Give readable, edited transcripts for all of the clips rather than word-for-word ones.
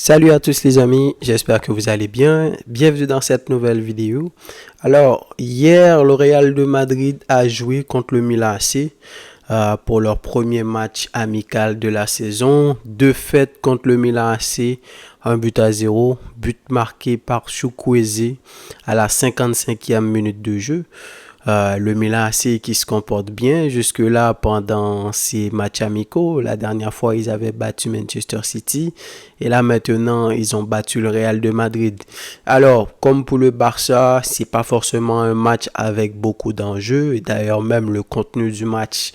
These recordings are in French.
Salut à tous les amis, j'espère que vous allez bien. Bienvenue dans cette nouvelle vidéo. Alors, hier, le Real de Madrid a joué contre le Milan AC pour leur premier match amical de la saison. Défaite contre le Milan AC, 1-0, but marqué par Chukwueze à la 55e minute de jeu. Le Milan AC qui se comporte bien jusque-là pendant ces matchs amicaux. La dernière fois, ils avaient battu Manchester City et là maintenant, ils ont battu le Real de Madrid. Alors, comme pour le Barça, c'est pas forcément un match avec beaucoup d'enjeux et d'ailleurs même le contenu du match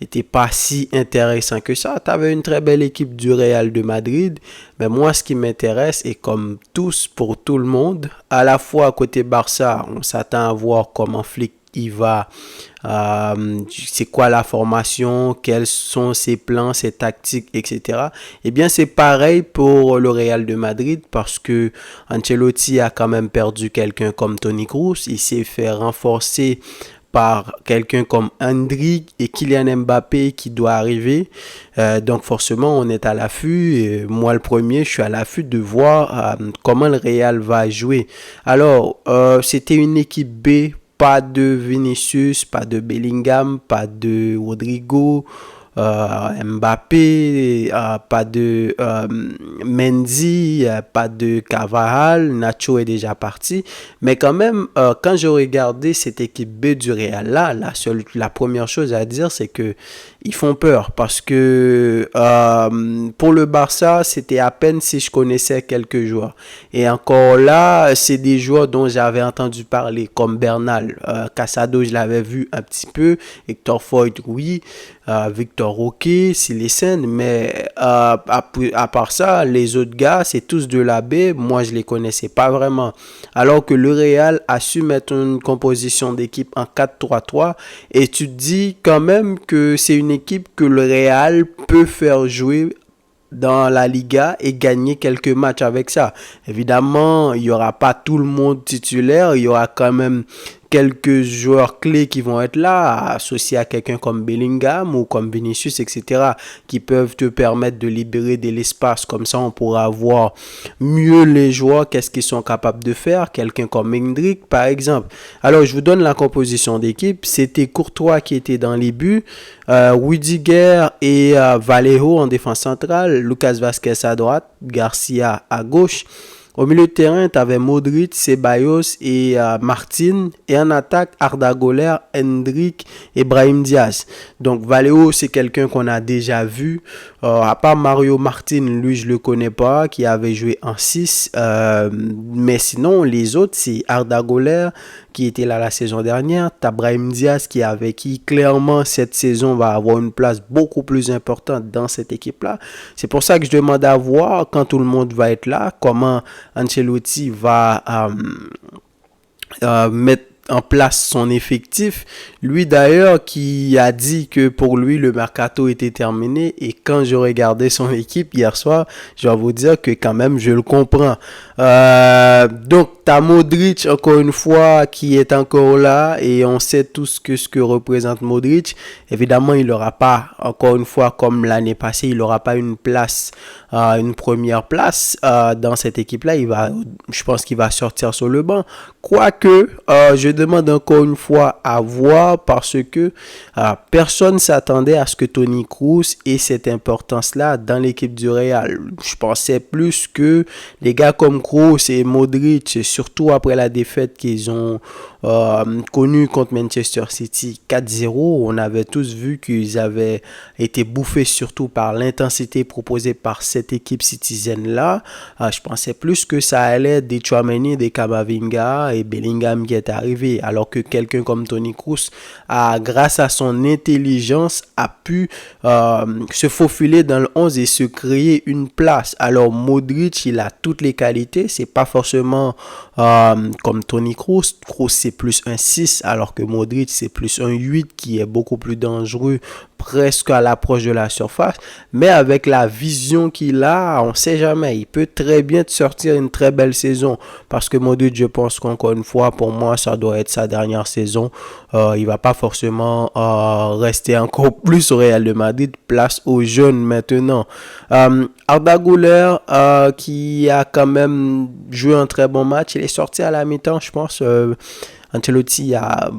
n'était pas si intéressant que ça. Tu avais une très belle équipe du Real de Madrid, mais moi ce qui m'intéresse est comme tous pour tout le monde, à la fois côté Barça, on s'attend à voir comment Flick il va, c'est quoi la formation, quels sont ses plans, ses tactiques, etc. Eh bien, c'est pareil pour le Real de Madrid parce que Ancelotti a quand même perdu quelqu'un comme Toni Kroos. Il s'est fait renforcer par quelqu'un comme Endrick et Kylian Mbappé qui doit arriver. Donc forcément, on est à l'affût. Et moi, le premier, je suis à l'affût de voir comment le Real va jouer. Alors, c'était une équipe B. Pas de Vinicius, pas de Bellingham, pas de Rodrigo, Mbappé, pas de Mendy, pas de Carvajal, Nacho est déjà parti. Mais quand même, quand je regardais cette équipe B du Real là, la première chose à dire, c'est que ils font peur parce que pour le Barça, c'était à peine si je connaissais quelques joueurs. Et encore là, c'est des joueurs dont j'avais entendu parler, comme Bernal. Casado, je l'avais vu un petit peu. Hector Foyt, oui. Victor Roque, Silesen, mais à part ça, les autres gars, c'est tous de la B. Moi, je les connaissais pas vraiment. Alors que le Real a su mettre une composition d'équipe en 4-3-3 et tu te dis quand même que c'est une équipe que le Real peut faire jouer dans la Liga et gagner quelques matchs avec ça. Évidemment, il n'y aura pas tout le monde titulaire, il y aura quand même quelques joueurs clés qui vont être là, associés à quelqu'un comme Bellingham ou comme Vinicius, etc., qui peuvent te permettre de libérer de l'espace. Comme ça, on pourra voir mieux les joueurs, qu'est-ce qu'ils sont capables de faire. Quelqu'un comme Endrick, par exemple. Alors, je vous donne la composition d'équipe. C'était Courtois qui était dans les buts, Rudiger et Vallejo en défense centrale, Lucas Vazquez à droite, Garcia à gauche. Au milieu de terrain, tu avais Modric, Ceballos et Martin. Et en attaque, Arda Güler, Endrick et Brahim Diaz. Donc Vallejo, c'est quelqu'un qu'on a déjà vu. À part Mario Martin, lui, je le connais pas, qui avait joué en 6. Mais sinon, les autres, c'est Arda Güler, qui était là la saison dernière. Tu as Brahim Diaz qui clairement cette saison va avoir une place beaucoup plus importante dans cette équipe-là. C'est pour ça que je demande à voir quand tout le monde va être là, comment Ancelotti va mettre en place son effectif. Lui d'ailleurs qui a dit que pour lui le mercato était terminé et quand je regardais son équipe hier soir, je vais vous dire que quand même je le comprends. Donc t'as Modric encore une fois qui est encore là et on sait tous ce que représente Modric. Évidemment il n'aura pas encore une fois comme l'année passée, il n'aura pas une place, une première place dans cette équipe là. Je pense qu'il va sortir sur le banc. Quoique je demande encore une fois à voir parce que personne ne s'attendait à ce que Toni Kroos ait cette importance-là dans l'équipe du Real. Je pensais plus que les gars comme Kroos et Modric, surtout après la défaite qu'ils ont connue contre Manchester City 4-0, on avait tous vu qu'ils avaient été bouffés surtout par l'intensité proposée par cette équipe citizen-là. Je pensais plus que ça allait des Tchouaméni, des Camavinga et Bellingham qui est arrivé, alors que quelqu'un comme Toni Kroos grâce à son intelligence a pu se faufiler dans le 11 et se créer une place. Alors Modric, il a toutes les qualités, c'est pas forcément comme Toni Kroos. Kroos c'est plus un 6 alors que Modric c'est plus un 8 qui est beaucoup plus dangereux presque à l'approche de la surface, mais avec la vision qu'il a, on sait jamais, il peut très bien te sortir une très belle saison parce que Modric, je pense qu'on encore une fois, pour moi, ça doit être sa dernière saison. Il va pas forcément rester encore plus au Real de Madrid. Place aux jeunes maintenant. Arda Güler, qui a quand même joué un très bon match. Il est sorti à la mi-temps, je pense. Ancelotti a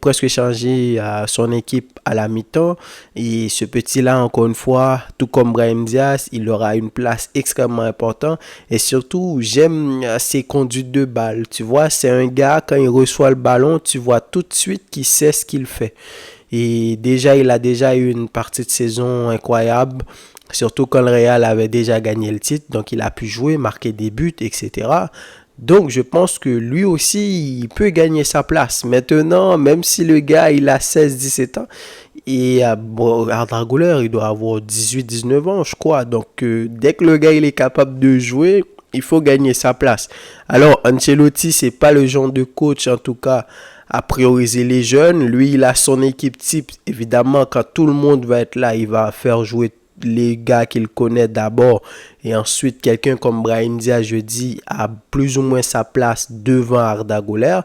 presque changé son équipe à la mi-temps. Et ce petit-là, encore une fois, tout comme Brahim Diaz, il aura une place extrêmement importante. Et surtout, j'aime ses conduites de balle. Tu vois, c'est un gars, quand il reçoit le ballon, tu vois tout de suite qu'il sait ce qu'il fait. Et déjà, il a déjà eu une partie de saison incroyable. Surtout quand le Real avait déjà gagné le titre. Donc, il a pu jouer, marquer des buts, etc. Donc, je pense que lui aussi, il peut gagner sa place. Maintenant, même si le gars, il a 16-17 ans, et Arda Güler, il doit avoir 18-19 ans, je crois. Donc, dès que le gars, il est capable de jouer, il faut gagner sa place. Alors, Ancelotti, c'est pas le genre de coach, en tout cas, à prioriser les jeunes. Lui, il a son équipe type. Évidemment, quand tout le monde va être là, il va faire jouer les gars qu'il connaît d'abord, et ensuite quelqu'un comme Brahim Diaz, je dis, a plus ou moins sa place devant Arda Güler.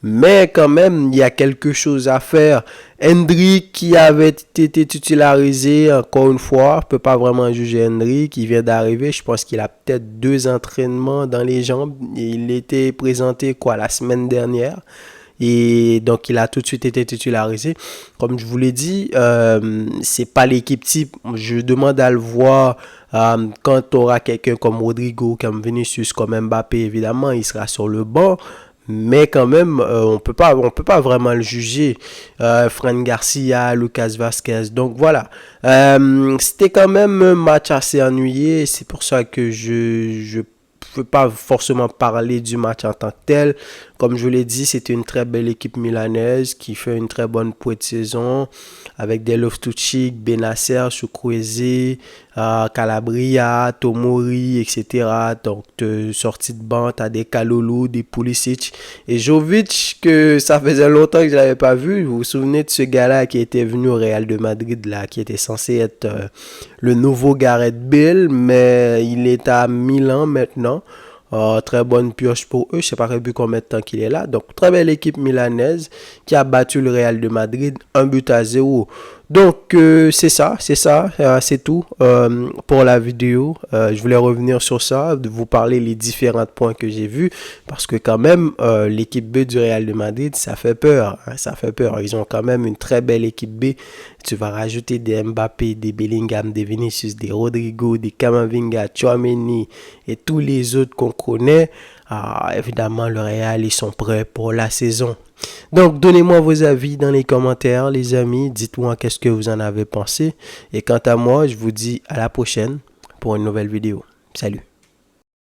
Mais quand même, il y a quelque chose à faire. Endrick, qui avait été titularisé, encore une fois, ne peut pas vraiment juger Endrick, qui vient d'arriver. Je pense qu'il a peut-être 2 entraînements dans les jambes. Il était présenté la semaine dernière. Et donc, il a tout de suite été titularisé. Comme je vous l'ai dit, c'est pas l'équipe type. Je demande à le voir quand tu auras quelqu'un comme Rodrigo, comme Vinicius, comme Mbappé, évidemment, il sera sur le banc. Mais quand même, on peut pas vraiment le juger. Fran Garcia, Lucas Vazquez. Donc voilà. C'était quand même un match assez ennuyé. C'est pour ça que je peux pas forcément parler du match en tant que tel. Comme je vous l'ai dit, c'était une très belle équipe milanaise qui fait une très bonne pré-saison avec des Loftus-Cheek, Benacer, Chukwueze, Calabria, Tomori, etc. Donc, sortie de banc, t'as des Kalulu, des Pulisic et Jovic, que ça faisait longtemps que je l'avais pas vu. Vous vous souvenez de ce gars-là qui était venu au Real de Madrid, là, qui était censé être le nouveau Gareth Bale, mais il est à Milan maintenant. Très bonne pioche pour eux. Je sais pas depuis combien de temps qu'il est là. Donc, très belle équipe milanaise qui a battu le Real de Madrid 1-0. Donc, c'est ça, c'est tout pour la vidéo. Je voulais revenir sur ça, de vous parler les différents points que j'ai vus, parce que quand même, l'équipe B du Real de Madrid, ça fait peur. Ça fait peur. Ils ont quand même une très belle équipe B. Tu vas rajouter des Mbappé, des Bellingham, des Vinicius, des Rodrigo, des Camavinga, Tchouaméni et tous les autres qu'on connaît. Évidemment, le Real, ils sont prêts pour la saison. Donc, donnez-moi vos avis dans les commentaires, les amis. Dites-moi qu'est-ce que vous en avez pensé. Et quant à moi, je vous dis à la prochaine pour une nouvelle vidéo. Salut!